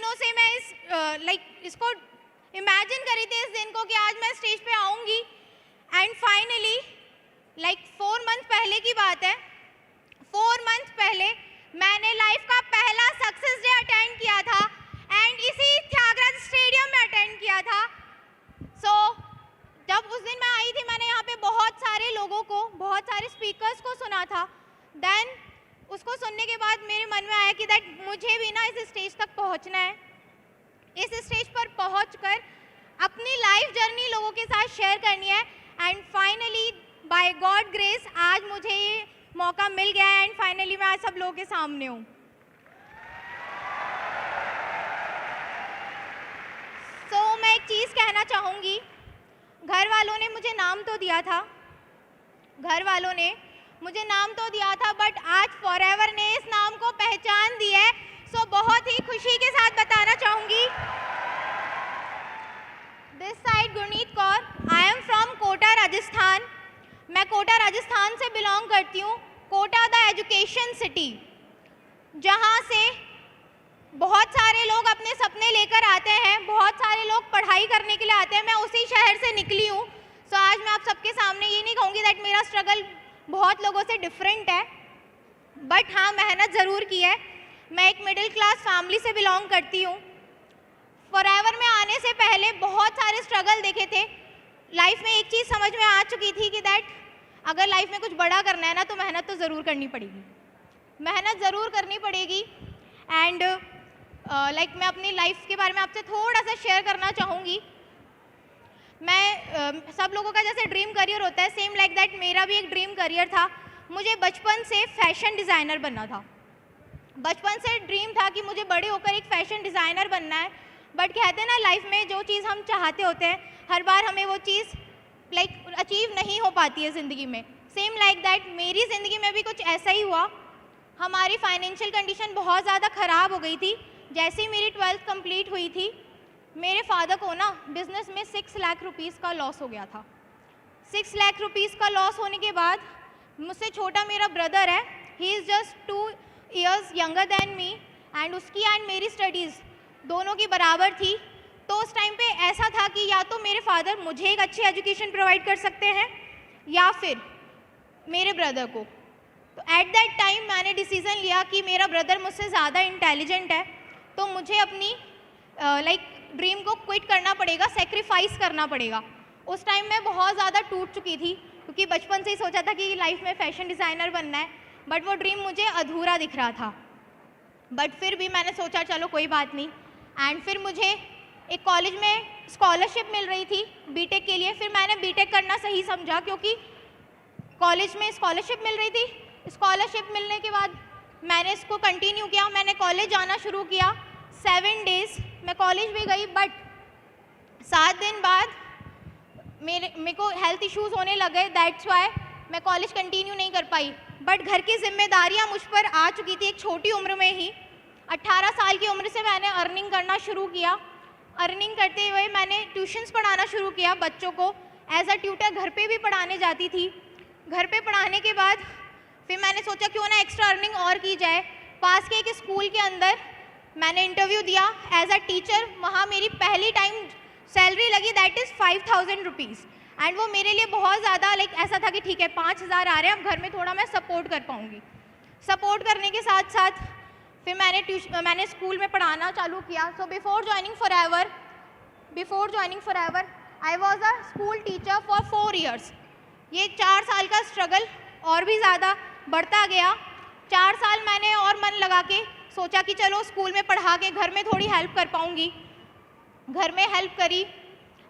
दिनों से मैं इसको इमेजिन करी थी, इस दिन को कि आज मैं स्टेज पे आऊँगी। एंड फाइनली 4 मंथ पहले की बात है, 4 मंथ पहले मैंने लाइफ का पहला सक्सेस डे अटेंड किया था एंड इसी त्यागराज स्टेडियम में अटेंड किया था। जब उस दिन मैं आई थी, मैंने यहाँ पे बहुत सारे लोगों को, बहुत सारे स्पीकर्स को सुना था। देन उसको सुनने के बाद मेरे मन में आया कि दैट मुझे भी ना इस स्टेज तक पहुँचना है, इस स्टेज पर पहुँचकर अपनी लाइफ जर्नी लोगों के साथ शेयर करनी है। And finally by God grace आज मुझे ये मौका मिल गया है एंड फाइनली मैं आज सब लोगों के सामने हूँ। मैं एक चीज़ कहना चाहूँगी, घर वालों ने मुझे नाम तो दिया था, घर वालों ने मुझे नाम तो दिया था, बट आज फॉरएवर ने इस नाम को पहचान दी है। बहुत ही खुशी के साथ बताना चाहूँगी, this side Gurneet Kaur, I am from Kota Rajasthan. मैं कोटा राजस्थान से बिलोंग करती हूँ। कोटा द एजुकेशन सिटी, जहाँ से बहुत सारे लोग अपने सपने लेकर आते हैं, बहुत सारे लोग पढ़ाई करने के लिए आते हैं। मैं उसी शहर से निकली हूँ। आज मैं आप सबके सामने ये नहीं कहूँगी दैट मेरा स्ट्रगल बहुत लोगों से डिफरेंट है, बट हाँ मेहनत ज़रूर की है। मैं एक मिडिल क्लास फैमिली से बिलोंग करती हूँ। फॉरएवर में आने से पहले बहुत सारे स्ट्रगल देखे थे। लाइफ में एक चीज़ समझ में आ चुकी थी कि दैट अगर लाइफ में कुछ बड़ा करना है ना, तो मेहनत तो ज़रूर करनी पड़ेगी, मेहनत ज़रूर करनी पड़ेगी। एंड मैं अपनी लाइफ के बारे में आपसे थोड़ा सा शेयर करना चाहूँगी। मैं सब लोगों का जैसे ड्रीम करियर होता है, सेम लाइक दैट मेरा भी एक ड्रीम करियर था। मुझे बचपन से फैशन डिज़ाइनर बनना था। बचपन से ड्रीम था कि मुझे बड़े होकर एक फैशन डिज़ाइनर बनना है। बट कहते हैं ना, लाइफ में जो चीज़ हम चाहते होते हैं, हर बार हमें वो चीज़ अचीव नहीं हो पाती है ज़िंदगी में। सेम लाइक दैट मेरी ज़िंदगी में भी कुछ ऐसा ही हुआ। हमारी फाइनेंशियल कंडीशन बहुत ज़्यादा ख़राब हो गई थी। जैसे ही मेरी 12th कंप्लीट हुई थी, मेरे फादर को ना बिज़नेस में 6 लाख रुपीज़ का लॉस हो गया था। 6 लाख रुपीज़ का लॉस होने के बाद मुझसे छोटा मेरा ब्रदर है, he is just 2 years younger than me, and उसकी एंड मेरी स्टडीज़ दोनों की बराबर थी। तो उस टाइम पे ऐसा था कि या तो मेरे फादर मुझे एक अच्छी एजुकेशन प्रोवाइड कर सकते हैं या फिर मेरे ब्रदर को। तो एट दैट टाइम मैंने डिसीज़न लिया कि मेरा ब्रदर मुझसे ज़्यादा इंटेलिजेंट है, तो मुझे अपनी ड्रीम को क्विट करना पड़ेगा, सेक्रीफाइस करना पड़ेगा। उस टाइम मैं बहुत ज़्यादा टूट चुकी थी, क्योंकि बचपन से ही सोचा था कि लाइफ में फ़ैशन डिज़ाइनर बनना है, बट वो ड्रीम मुझे अधूरा दिख रहा था। बट फिर भी मैंने सोचा चलो कोई बात नहीं। एंड फिर मुझे एक कॉलेज में स्कॉलरशिप मिल रही थी बीटेक के लिए। फिर मैंने बीटेक करना सही समझा, क्योंकि कॉलेज में स्कॉलरशिप मिल रही थी। स्कॉलरशिप मिलने के बाद मैंने इसको कंटिन्यू किया, मैंने कॉलेज जाना शुरू किया। 7 डेज़ मैं कॉलेज भी गई, बट 7 दिन बाद मेरे को हेल्थ इश्यूज़ होने लगे। दैट्स वाई मैं कॉलेज कंटिन्यू नहीं कर पाई। बट घर की जिम्मेदारियां मुझ पर आ चुकी थी एक छोटी उम्र में ही। 18 साल की उम्र से मैंने अर्निंग करना शुरू किया। अर्निंग करते हुए मैंने ट्यूशन्स पढ़ाना शुरू किया बच्चों को। एज अ ट्यूटर घर पे भी पढ़ाने जाती थी। घर पे पढ़ाने के बाद फिर मैंने सोचा क्यों ना एक्स्ट्रा अर्निंग और की जाए। पास के एक स्कूल के अंदर मैंने इंटरव्यू दिया एज अ टीचर। वहाँ मेरी पहली टाइम सैलरी लगी, दैट इज़ 5000 रुपीज़। एंड वो मेरे लिए बहुत ज़्यादा ऐसा था कि ठीक है 5000 आ रहे हैं, अब घर में थोड़ा मैं सपोर्ट कर पाऊँगी। सपोर्ट करने के साथ साथ फिर मैंने स्कूल में पढ़ाना चालू किया। So before joining forever I was a school teacher for 4 years. ये 4 साल का स्ट्रगल और भी ज़्यादा बढ़ता गया। 4 साल मैंने और मन लगा के सोचा कि चलो स्कूल में पढ़ा के घर में थोड़ी हेल्प कर पाऊँगी। घर में हेल्प करी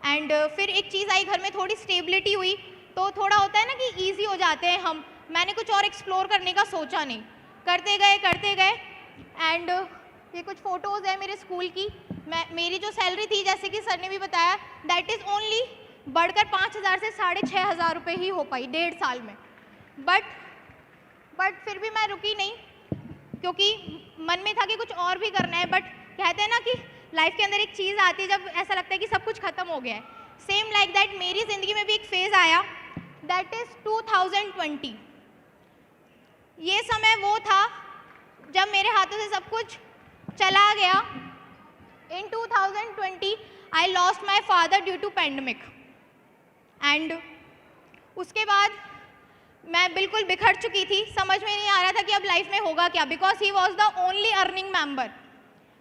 एंड फिर एक चीज़ आई, घर में थोड़ी स्टेबिलिटी हुई, तो थोड़ा होता है ना कि ईजी हो जाते हैं हम। मैंने कुछ और एक्सप्लोर करने का सोचा नहीं, करते गए एंड ये कुछ फ़ोटोज़ है मेरे स्कूल की। मेरी जो सैलरी थी, जैसे कि सर ने भी बताया, दैट इज़ ओनली बढ़कर 5000 से 6500 रुपये ही हो पाई 1.5 साल में। बट फिर भी मैं रुकी नहीं, क्योंकि मन में था कि कुछ और भी करना है। बट कहते हैं ना कि लाइफ के अंदर एक चीज़ आती है जब ऐसा लगता है कि सब कुछ ख़त्म हो गया है। सेम लाइक दैट मेरी ज़िंदगी में भी एक फेज़ आया, दैट इज़ 2020। ये समय वो था जब मेरे हाथों से सब कुछ चला गया। in 2020 I lost my father due to pandemic and उसके बाद मैं बिल्कुल बिखर चुकी थी, समझ में नहीं आ रहा था कि अब लाइफ में होगा क्या, because he was the only earning member,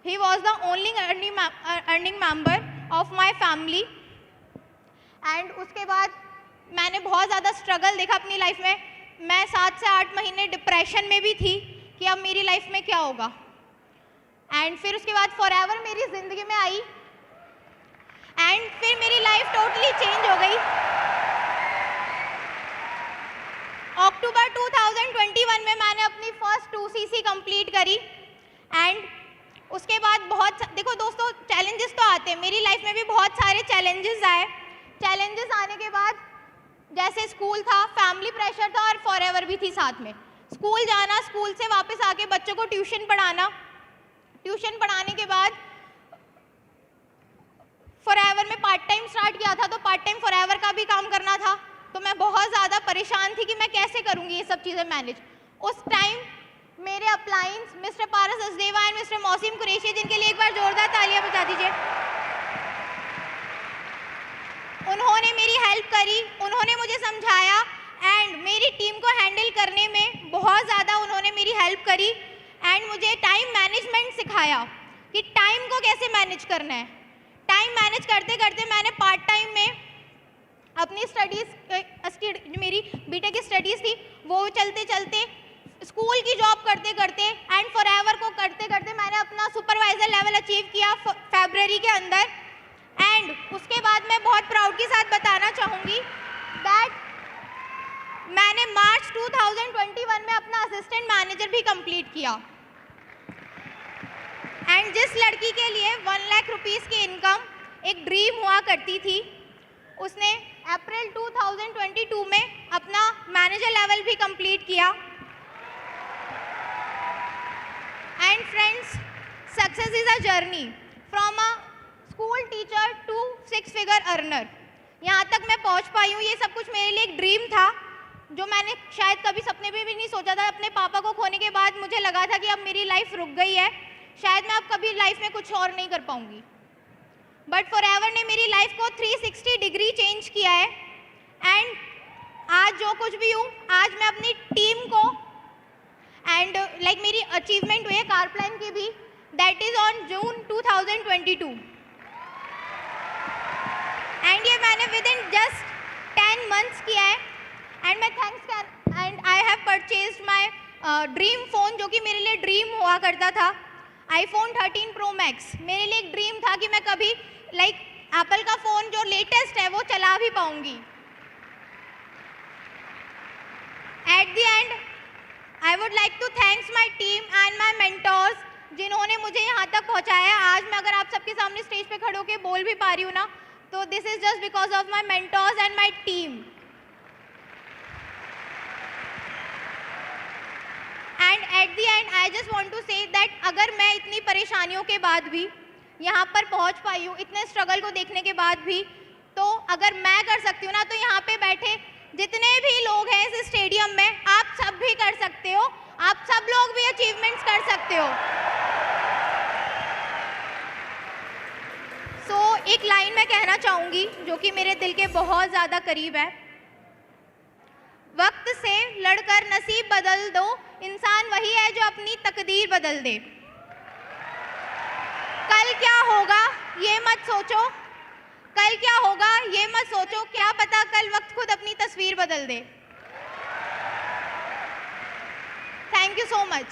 he was the only earning member of my family. And उसके बाद मैंने बहुत ज़्यादा स्ट्रगल देखा अपनी लाइफ में। मैं 7 से 8 महीने डिप्रेशन में भी थी कि अब मेरी लाइफ में क्या होगा। एंड फिर उसके बाद फॉरएवर मेरी ज़िंदगी में आई एंड फिर मेरी लाइफ टोटली चेंज हो गई। अक्टूबर 2021 में मैंने अपनी फर्स्ट 2cc कंप्लीट करी एंड उसके बाद बहुत देखो दोस्तों चैलेंजेस तो आते हैं, मेरी लाइफ में भी बहुत सारे चैलेंजेस आए। चैलेंजेस आने के बाद जैसे स्कूल था, फैमिली प्रेशर था और फॉरएवर भी थी साथ में। स्कूल जाना, स्कूल से वापस आके बच्चों को ट्यूशन पढ़ाना, ट्यूशन पढ़ाने के बाद फॉरएवर में पार्ट टाइम स्टार्ट किया था, तो पार्ट टाइम फॉरएवर का भी काम करना था। तो मैं बहुत ज़्यादा परेशान थी कि मैं कैसे करूँगी ये सब चीज़ें मैनेज। उस टाइम मेरे अपलाइंस mister Paras Asdeva and mister Mausim Qureshi, जिनके लिए एक बार जोरदार तालियां बजा दीजिए, उन्होंने मेरी हेल्प करी, उन्होंने मुझे समझाया एंड मेरी टीम को हैंडल करने में बहुत ज़्यादा उन्होंने मेरी हेल्प करी एंड मुझे टाइम मैनेजमेंट सिखाया कि टाइम को कैसे मैनेज करना है। टाइम मैनेज करते करते मैंने पार्ट टाइम में अपनी स्टडीज़, मेरी बीटेक की स्टडीज़ थी वो चलते चलते, स्कूल की जॉब करते करते एंड फॉरएवर को करते करते मैंने अपना सुपरवाइज़र लेवल अचीव किया फरवरी के अंदर। एंड उसके बाद मैं बहुत प्राउड के साथ बताना चाहूँगी दैट मैंने मार्च 2021 में अपना असिस्टेंट मैनेजर भी कंप्लीट किया। एंड जिस लड़की के लिए 1 लाख रुपीज़ की इनकम एक ड्रीम हुआ करती थी, उसने अप्रैल 2022 में अपना मैनेजर लेवल भी कंप्लीट किया। And friends, success is a journey from a school teacher to 6 figure earner. यहाँ तक मैं पहुँच पाई हूँ, ये सब कुछ मेरे लिए एक ड्रीम था जो मैंने शायद कभी सपने में भी नहीं सोचा था। अपने पापा को खोने के बाद मुझे लगा था कि अब मेरी लाइफ रुक गई है, शायद मैं अब कभी लाइफ में कुछ और नहीं कर पाऊँगी। बट फॉरएवर ने मेरी लाइफ को 360 डिग्री चेंज किया है एंड आज जो कुछ भी हूँ, आज मैं अपनी टीम को एंड मेरी अचीवमेंट हुई है कारप्लान की भी, that is on June 2022 and ये मैंने विद इन जस्ट 10 मंथ्स किया है। एंड मैं and I have purchased my dream phone, जो कि मेरे लिए ड्रीम हुआ करता था, iPhone 13 Pro Max। मेरे लिए एक ड्रीम था कि मैं कभी एप्पल का फ़ोन जो लेटेस्ट है वो चला भी पाऊँगी। At the end I would like to thanks my team and my mentors, जिन्होंने मुझे यहाँ तक पहुँचाया। आज मैं अगर आप सबके सामने स्टेज पे खड़े होकर बोल भी पा रही हूँ ना, तो this is just because of my mentors and my team. And at the end I just want to say that अगर मैं इतनी परेशानियों के बाद भी यहाँ पर पहुँच पाई हूँ, इतने स्ट्रगल को देखने के बाद भी, तो अगर मैं कर सकती हूँ ना, तो यहाँ पे बैठे जितने भी लोग हैं इस स्टेडियम में, आप सब भी कर सकते हो, आप सब लोग भी अचीवमेंट्स कर सकते हो। सो एक लाइन मैं कहना चाहूँगी जो कि मेरे दिल के बहुत ज़्यादा करीब है, वक्त से लड़कर नसीब बदल दो, इंसान वही है जो अपनी तकदीर बदल दे। कल क्या होगा ये मत सोचो, कल क्या होगा ये मत सोचो, क्या पता कल वक्त खुद अपनी तस्वीर बदल दे। Thank you so much.